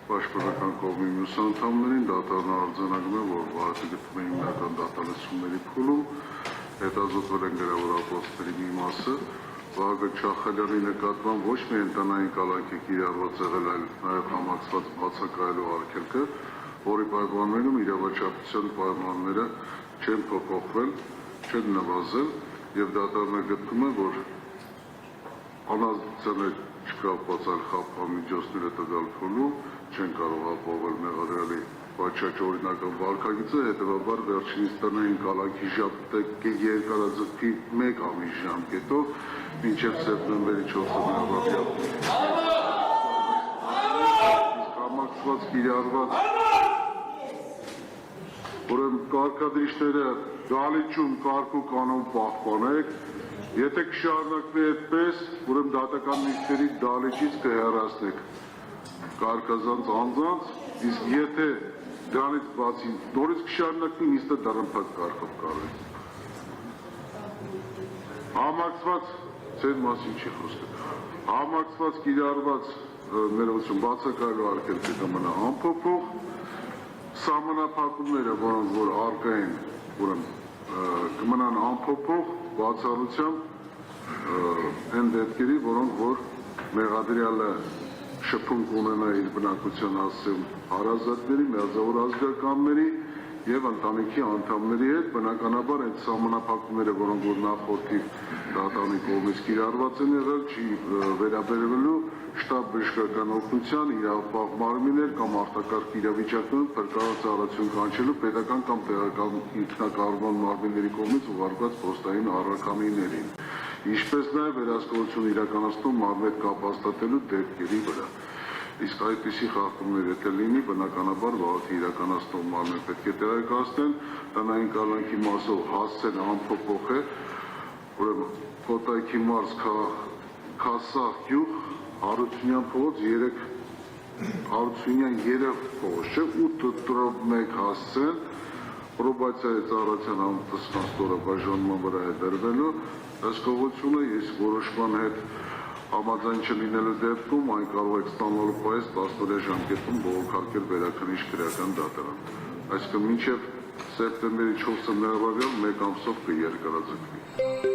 Պաշտպանական կողմի մյուս անդամներին դատարանը արձանագրում է, որ վարակը գտնվում է հիմնական դատալցումների փուլում, հետազոտվել են գրավոր ապացույցների մի մասը, Վահագն Չախալյանի նկատմամբ ոչ միայն տնային կալանք է կիրառված եղել, այլ նաև համակցված բացակայելու արգելքը, որի պայմաններում իրավաչափության պայմանները չեն փոփոխվել, չեն նվազել եւ դատարանը գտնում է, որ անազդեցանը չկապված այլ խափամիջոցները տվյալ փուլում չեն կարող ապահովել մեղադրյալի վաճառ օրինական վարքագիծը, հետևաբար վերջինիս տնային կալանքի ժամկետը երկարաձգվի 1 ամիս ժամկետով մինչև սեպտեմբերի 4-ը համակցված կիրառված ուրեմն կարգադրիչները դալիճում կարգ ու կանոն պահպանեք, եթե կշարունակվի այդպես, ուրեմն դատական նիստերի դալիճից կհեռացնեք կարգազանց անձանց, իսկ եթե դրանից բացի նորից կշարունակվի նիստը դռնփակ կարգով կարելի։ Համակցված ծեր մասին չի խոսքը։ Համակցված կիրառված ներողություն բացակայելու արգելքը կմնա անփոփոխ, սահմանափակումները, որոնք որ առկա են, ուրեմն կմնան անփոփոխ, բացառությամբ այն դեպքերի, որոնք որ մեղադրյալը շփում կունենա իր բնակության հասցեում հարազատների, միաձավոր ազգականների եւ ընտանիքի անդամների հետ, բնականաբար այդ սահմանափակումները, որոնք որ նախորդի դատարանի կողմից կիրառված են եղել, չի վերաբերվելու շտաբ բժշկական օգնության, իրավապահ մարմիններ կամ արտակարգ իրավիճակներում փրկարար ծառայություն կանչելու պետական կամ տեղական ինքնակառավարման մարմինների կողմից ուղարկված փոստային առաքամիներին, ինչպես նաև վերահսկողություն իրականացնում մարմնետ կապ հաստատելու դեպքերի վրա։ Իսկ այդպիսի խախտումներ եթե լինի, բնականաբար վարակի իրականացնող մարմին պետք է տեղեկացնեն, տնային կալանքի մասով հասցեն անփոփոխ է, ուրեմն Կոտայքի մարզ Քասախ գյուղ Հարությունյան փողոց 3 փողոց չէ 8.1 հասցեն պրոբացիայի ծառայության համապատասխան ստորը բաժանման վրա է դրվելու, հսկողությունը ես որոշման հետ համաձայն չլինելու դեպքում այն կարող է ստանալու պայս 10 օրյա ժամկետում բողոքարկել վերաքննիչ քրեական դատարան։ Այսինքն մինչև սեպտեմբերի 4-ը մեղադրյալ 1 ամսով կերկարաձգվի։